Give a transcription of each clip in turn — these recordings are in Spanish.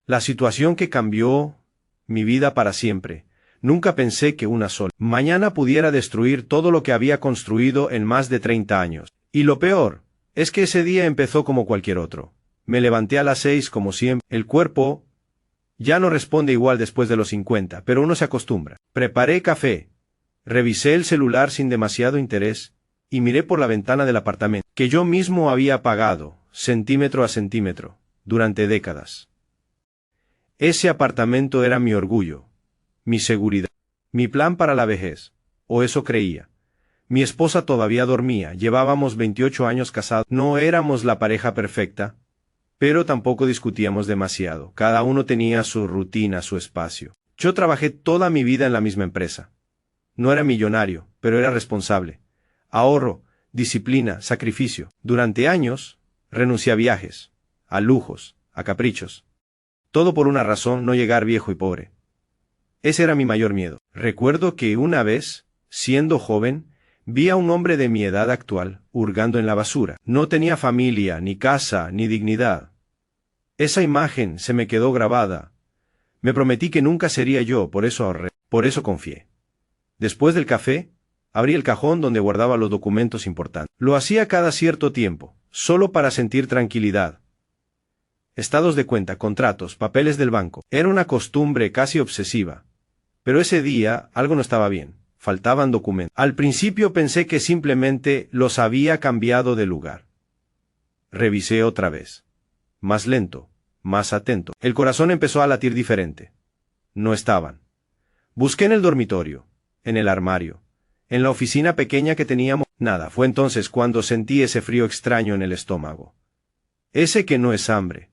La situación que cambió mi vida para siempre. Nunca pensé que una sola mañana pudiera destruir todo lo que había construido en más de 30 años. Y lo peor es que ese día empezó como cualquier otro. Me levanté a las 6 como siempre. El cuerpo ya no responde igual después de los 50, pero uno se acostumbra. Preparé café, revisé el celular sin demasiado interés, y miré por la ventana del apartamento, que yo mismo había pagado, centímetro a centímetro, durante décadas. Ese apartamento era mi orgullo, mi seguridad, mi plan para la vejez, o eso creía. Mi esposa todavía dormía, llevábamos 28 años casados, no éramos la pareja perfecta, pero tampoco discutíamos demasiado, cada uno tenía su rutina, su espacio. Yo trabajé toda mi vida en la misma empresa. No era millonario, pero era responsable. Ahorro, disciplina, sacrificio. Durante años, renuncié a viajes, a lujos, a caprichos. Todo por una razón: no llegar viejo y pobre. Ese era mi mayor miedo. Recuerdo que una vez, siendo joven, vi a un hombre de mi edad actual, hurgando en la basura. No tenía familia, ni casa, ni dignidad. Esa imagen se me quedó grabada. Me prometí que nunca sería yo, por eso ahorré, por eso confié. Después del café, abrí el cajón donde guardaba los documentos importantes. Lo hacía cada cierto tiempo, solo para sentir tranquilidad. Estados de cuenta, contratos, papeles del banco. Era una costumbre casi obsesiva. Pero ese día algo no estaba bien. Faltaban documentos. Al principio pensé que simplemente los había cambiado de lugar. Revisé otra vez. Más lento, más atento. El corazón empezó a latir diferente. No estaban. Busqué en el dormitorio, en el armario, en la oficina pequeña que teníamos. Nada. Fue entonces cuando sentí ese frío extraño en el estómago. Ese que no es hambre.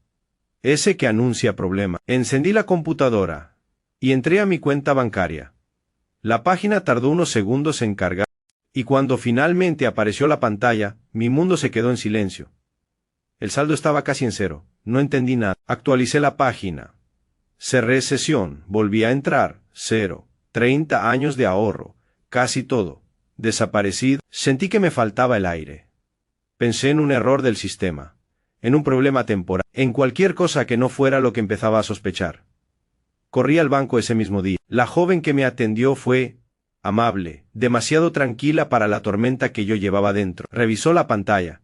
Ese que anuncia problema. Encendí la computadora y entré a mi cuenta bancaria. La página tardó unos segundos en cargar, y cuando finalmente apareció la pantalla, mi mundo se quedó en silencio. El saldo estaba casi en cero. No entendí nada. Actualicé la página. Cerré sesión. Volví a entrar. 0. 30 años de ahorro. Casi todo. Desaparecido. Sentí que me faltaba el aire. Pensé en un error del sistema. En un problema temporal. En cualquier cosa que no fuera lo que empezaba a sospechar. Corrí al banco ese mismo día. La joven que me atendió fue amable, demasiado tranquila para la tormenta que yo llevaba dentro. Revisó la pantalla.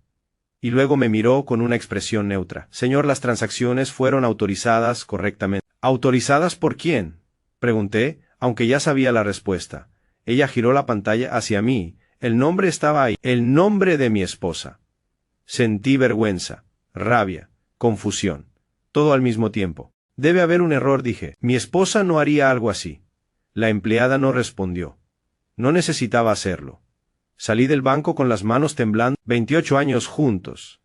Y luego me miró con una expresión neutra. Señor, las transacciones fueron autorizadas correctamente. ¿Autorizadas por quién?, pregunté, aunque ya sabía la respuesta. Ella giró la pantalla hacia mí. El nombre estaba ahí. El nombre de mi esposa. Sentí vergüenza, rabia, confusión. Todo al mismo tiempo. Debe haber un error, dije. Mi esposa no haría algo así. La empleada no respondió. No necesitaba hacerlo. Salí del banco con las manos temblando. 28 años juntos.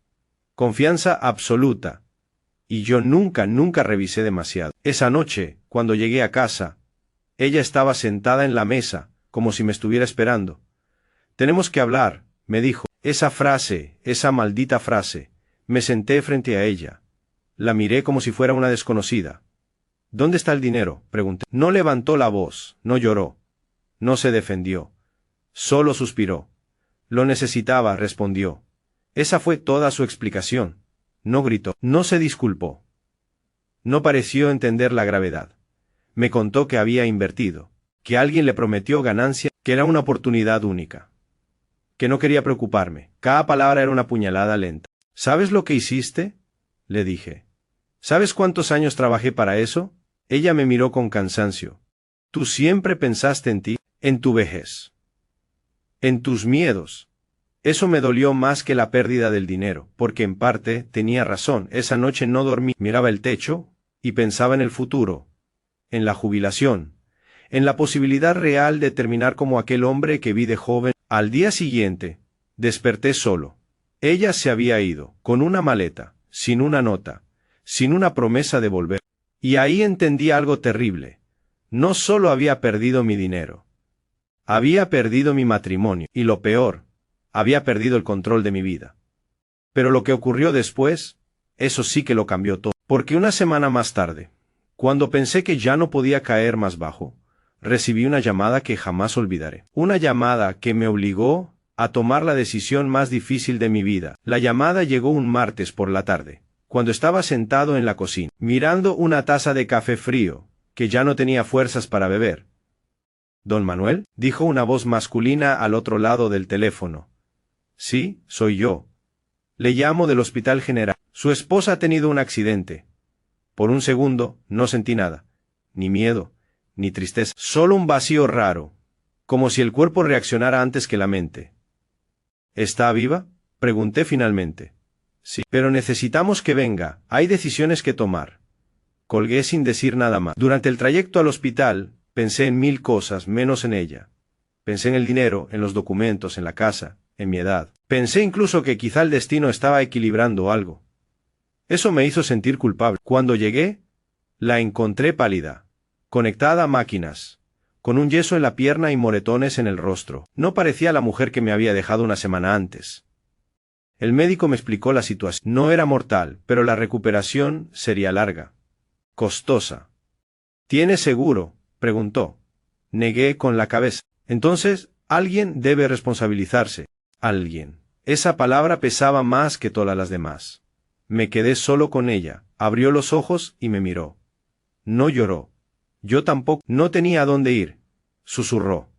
Confianza absoluta. Y yo nunca revisé demasiado. Esa noche, cuando llegué a casa, ella estaba sentada en la mesa, como si me estuviera esperando. Tenemos que hablar, me dijo. Esa frase, esa maldita frase. Me senté frente a ella. La miré como si fuera una desconocida. ¿Dónde está el dinero?, pregunté. No levantó la voz, no lloró. No se defendió. Solo suspiró. Lo necesitaba, respondió. Esa fue toda su explicación. No gritó, no se disculpó. No pareció entender la gravedad. Me contó que había invertido, que alguien le prometió ganancia, que era una oportunidad única. Que no quería preocuparme. Cada palabra era una puñalada lenta. ¿Sabes lo que hiciste?, le dije. ¿Sabes cuántos años trabajé para eso? Ella me miró con cansancio. Tú siempre pensaste en ti, en tu vejez. En tus miedos. Eso me dolió más que la pérdida del dinero, porque en parte tenía razón. Esa noche no dormí. Miraba el techo y pensaba en el futuro, en la jubilación, en la posibilidad real de terminar como aquel hombre que vi de joven. Al día siguiente, desperté solo. Ella se había ido, con una maleta, sin una nota, sin una promesa de volver. Y ahí entendí algo terrible. No solo había perdido mi dinero. Había perdido mi matrimonio. Y lo peor, había perdido el control de mi vida. Pero lo que ocurrió después, eso sí que lo cambió todo. Porque una semana más tarde, cuando pensé que ya no podía caer más bajo, recibí una llamada que jamás olvidaré. Una llamada que me obligó a tomar la decisión más difícil de mi vida. La llamada llegó un martes por la tarde, cuando estaba sentado en la cocina, mirando una taza de café frío, que ya no tenía fuerzas para beber. «¿Don Manuel?», dijo una voz masculina al otro lado del teléfono. «Sí, soy yo. Le llamo del Hospital General. Su esposa ha tenido un accidente». Por un segundo, no sentí nada. Ni miedo, ni tristeza. Solo un vacío raro, como si el cuerpo reaccionara antes que la mente. «¿Está viva?», pregunté finalmente. «Sí, pero necesitamos que venga. Hay decisiones que tomar». Colgué sin decir nada más. Durante el trayecto al hospital, pensé en 1000 cosas, menos en ella. Pensé en el dinero, en los documentos, en la casa, en mi edad. Pensé incluso que quizá el destino estaba equilibrando algo. Eso me hizo sentir culpable. Cuando llegué, la encontré pálida, conectada a máquinas, con un yeso en la pierna y moretones en el rostro. No parecía la mujer que me había dejado una semana antes. El médico me explicó la situación. No era mortal, pero la recuperación sería larga. Costosa. «¿Tiene seguro?», preguntó. Negué con la cabeza. «Entonces, alguien debe responsabilizarse». Alguien. Esa palabra pesaba más que todas las demás. Me quedé solo con ella. Abrió los ojos y me miró. No lloró. Yo tampoco. «No tenía a dónde ir», susurró.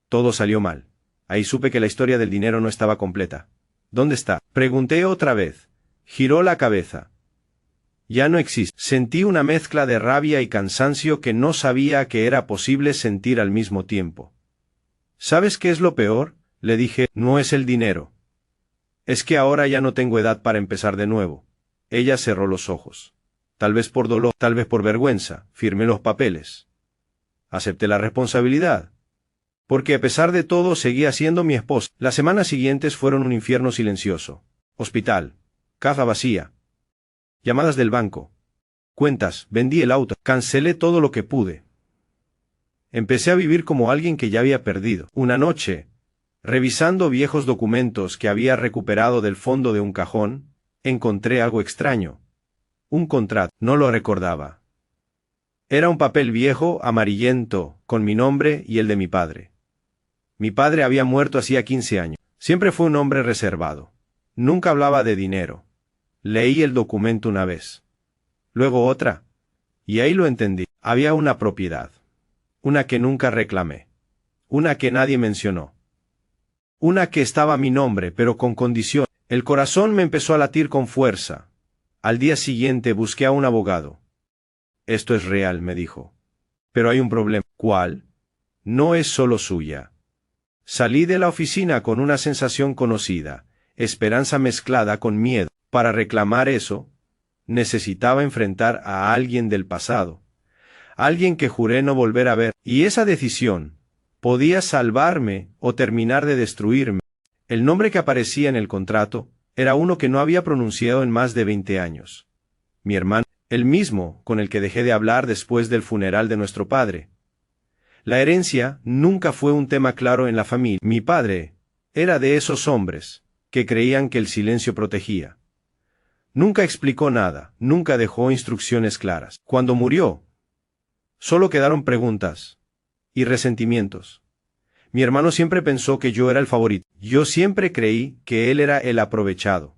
Todo salió mal. Ahí supe que la historia del dinero no estaba completa. «¿Dónde está?», pregunté otra vez. Giró la cabeza. «Ya no existe». Sentí una mezcla de rabia y cansancio que no sabía que era posible sentir al mismo tiempo. «¿Sabes qué es lo peor?», le dije. «No es el dinero. Es que ahora ya no tengo edad para empezar de nuevo». Ella cerró los ojos. Tal vez por dolor, tal vez por vergüenza, firmé los papeles. Acepté la responsabilidad. Porque a pesar de todo seguía siendo mi esposa. Las semanas siguientes fueron un infierno silencioso. Hospital. Caja vacía. Llamadas del banco. Cuentas, vendí el auto, cancelé todo lo que pude. Empecé a vivir como alguien que ya había perdido. Una noche, revisando viejos documentos que había recuperado del fondo de un cajón, encontré algo extraño. Un contrato. No lo recordaba. Era un papel viejo, amarillento, con mi nombre y el de mi padre. Mi padre había muerto hacía 15 años. Siempre fue un hombre reservado. Nunca hablaba de dinero. Leí el documento una vez. Luego otra. Y ahí lo entendí. Había una propiedad. Una que nunca reclamé. Una que nadie mencionó. Una que estaba a mi nombre, pero con condición. El corazón me empezó a latir con fuerza. Al día siguiente busqué a un abogado. «Esto es real», me dijo. «Pero hay un problema». «¿Cuál?». «No es solo suya». Salí de la oficina con una sensación conocida, esperanza mezclada con miedo. Para reclamar eso, necesitaba enfrentar a alguien del pasado. Alguien que juré no volver a ver. Y esa decisión podía salvarme o terminar de destruirme. El nombre que aparecía en el contrato era uno que no había pronunciado en más de 20 años. Mi hermano, el mismo con el que dejé de hablar después del funeral de nuestro padre. La herencia nunca fue un tema claro en la familia. Mi padre era de esos hombres que creían que el silencio protegía. Nunca explicó nada, nunca dejó instrucciones claras. Cuando murió, solo quedaron preguntas y resentimientos. Mi hermano siempre pensó que yo era el favorito. Yo siempre creí que él era el aprovechado.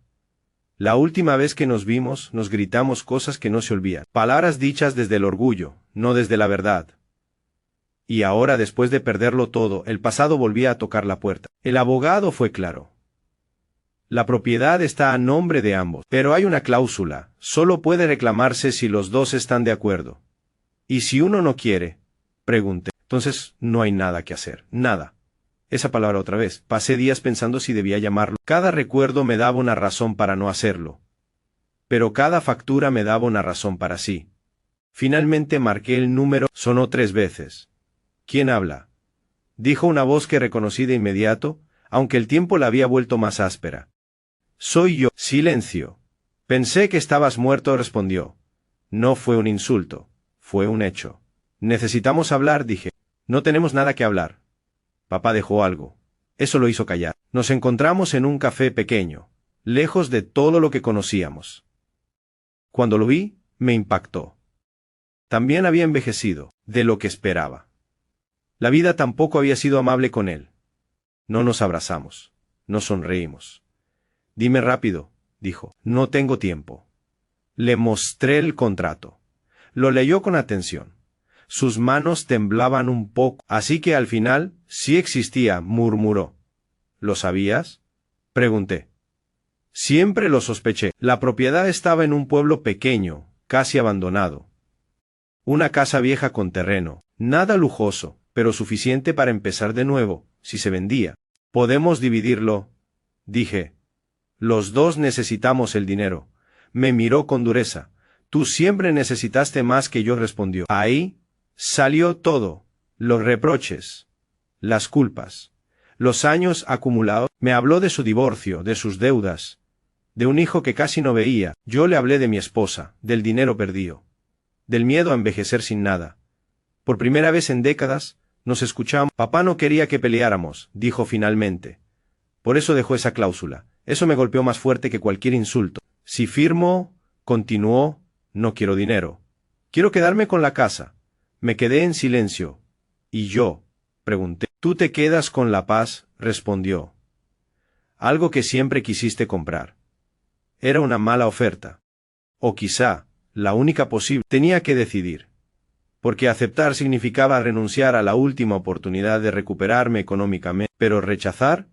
La última vez que nos vimos, nos gritamos cosas que no se olvidan. Palabras dichas desde el orgullo, no desde la verdad. Y ahora, después de perderlo todo, el pasado volvía a tocar la puerta. El abogado fue claro. La propiedad está a nombre de ambos, pero hay una cláusula. Solo puede reclamarse si los dos están de acuerdo. ¿Y si uno no quiere?, pregunté. Entonces no hay nada que hacer. Nada. Esa palabra otra vez. Pasé días pensando si debía llamarlo. Cada recuerdo me daba una razón para no hacerlo. Pero cada factura me daba una razón para sí. Finalmente marqué el número. Sonó 3 veces. «¿Quién habla?», dijo una voz que reconocí de inmediato, aunque el tiempo la había vuelto más áspera. «Soy yo». «Silencio». «Pensé que estabas muerto», respondió. No fue un insulto, fue un hecho. «Necesitamos hablar», dije. «No tenemos nada que hablar». Papá dejó algo. Eso lo hizo callar. Nos encontramos en un café pequeño, lejos de todo lo que conocíamos. Cuando lo vi, me impactó. También había envejecido, de lo que esperaba. La vida tampoco había sido amable con él. No nos abrazamos, nos sonreímos. «Dime rápido», dijo. «No tengo tiempo». Le mostré el contrato. Lo leyó con atención. Sus manos temblaban un poco, así que al final, sí existía, murmuró. ¿Lo sabías? Pregunté. Siempre lo sospeché. La propiedad estaba en un pueblo pequeño, casi abandonado. Una casa vieja con terreno, nada lujoso, pero suficiente para empezar de nuevo, si se vendía. ¿Podemos dividirlo? Dije. Los dos necesitamos el dinero. Me miró con dureza. Tú siempre necesitaste más que yo, respondió. Ahí salió todo. Los reproches. Las culpas. Los años acumulados. Me habló de su divorcio, de sus deudas. De un hijo que casi no veía. Yo le hablé de mi esposa, del dinero perdido. Del miedo a envejecer sin nada. Por primera vez en décadas, nos escuchamos. Papá no quería que peleáramos, dijo finalmente. Por eso dejó esa cláusula. Eso me golpeó más fuerte que cualquier insulto. Si firmo, continuó, no quiero dinero. Quiero quedarme con la casa. Me quedé en silencio. ¿Y yo? Pregunté. Tú te quedas con la paz, respondió. Algo que siempre quisiste comprar. Era una mala oferta. O quizá, la única posible. Tenía que decidir. Porque aceptar significaba renunciar a la última oportunidad de recuperarme económicamente, pero rechazar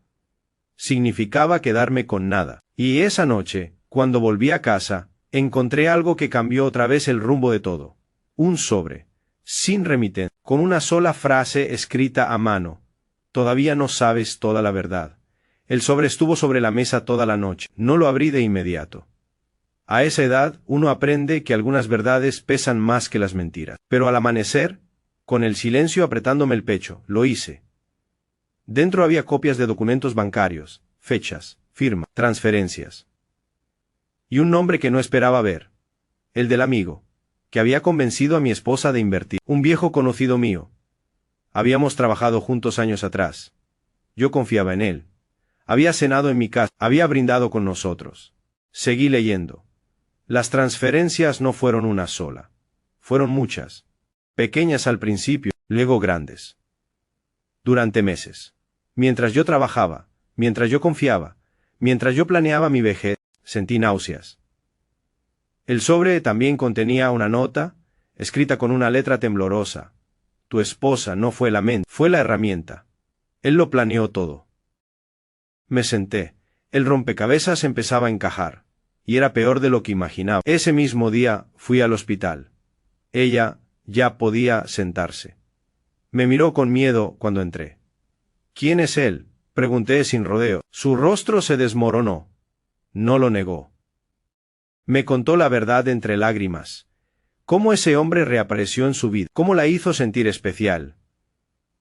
significaba quedarme con nada. Y esa noche, cuando volví a casa, encontré algo que cambió otra vez el rumbo de todo. Un sobre, sin remiten, con una sola frase escrita a mano. Todavía no sabes toda la verdad. El sobre estuvo sobre la mesa toda la noche. No lo abrí de inmediato. A esa edad, uno aprende que algunas verdades pesan más que las mentiras. Pero al amanecer, con el silencio apretándome el pecho, lo hice. Dentro había copias de documentos bancarios, fechas, firma, transferencias. Y un nombre que no esperaba ver. El del amigo, que había convencido a mi esposa de invertir. Un viejo conocido mío. Habíamos trabajado juntos años atrás. Yo confiaba en él. Había cenado en mi casa, había brindado con nosotros. Seguí leyendo. Las transferencias no fueron una sola. Fueron muchas. Pequeñas al principio, luego grandes. Durante meses. Mientras yo trabajaba, mientras yo confiaba, mientras yo planeaba mi vejez, sentí náuseas. El sobre también contenía una nota, escrita con una letra temblorosa. Tu esposa no fue la mente, fue la herramienta. Él lo planeó todo. Me senté. El rompecabezas empezaba a encajar. Y era peor de lo que imaginaba. Ese mismo día fui al hospital. Ella ya podía sentarse. Me miró con miedo cuando entré. ¿Quién es él?, pregunté sin rodeo. Su rostro se desmoronó. No lo negó. Me contó la verdad entre lágrimas. Cómo ese hombre reapareció en su vida. Cómo la hizo sentir especial.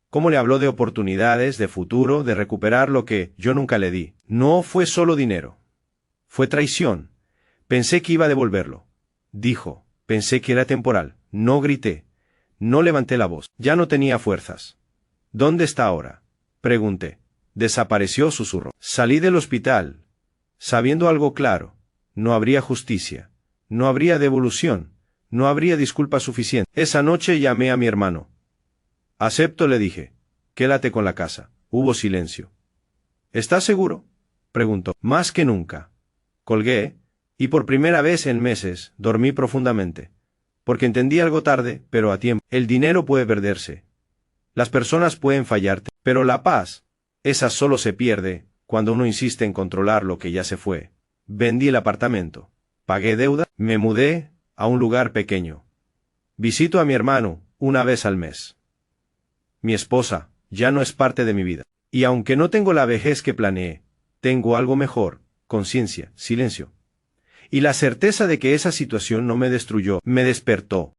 Cómo le habló de oportunidades, de futuro, de recuperar lo que yo nunca le di. No fue solo dinero. Fue traición. Pensé que iba a devolverlo. Dijo. Pensé que era temporal. No grité. No levanté la voz. Ya no tenía fuerzas. ¿Dónde está ahora?, pregunté. Desapareció, susurró. Salí del hospital, sabiendo algo claro. No habría justicia. No habría devolución. No habría disculpa suficiente. Esa noche llamé a mi hermano. Acepto, le dije. Quédate con la casa. Hubo silencio. ¿Estás seguro?, preguntó. Más que nunca. Colgué, y por primera vez en meses dormí profundamente. Porque entendí algo tarde, pero a tiempo. El dinero puede perderse. Las personas pueden fallarte, pero la paz, esa solo se pierde cuando uno insiste en controlar lo que ya se fue. Vendí el apartamento. Pagué deuda. Me mudé a un lugar pequeño. Visito a mi hermano una vez al mes. Mi esposa ya no es parte de mi vida. Y aunque no tengo la vejez que planeé, tengo algo mejor: conciencia, silencio. Y la certeza de que esa situación no me destruyó, me despertó.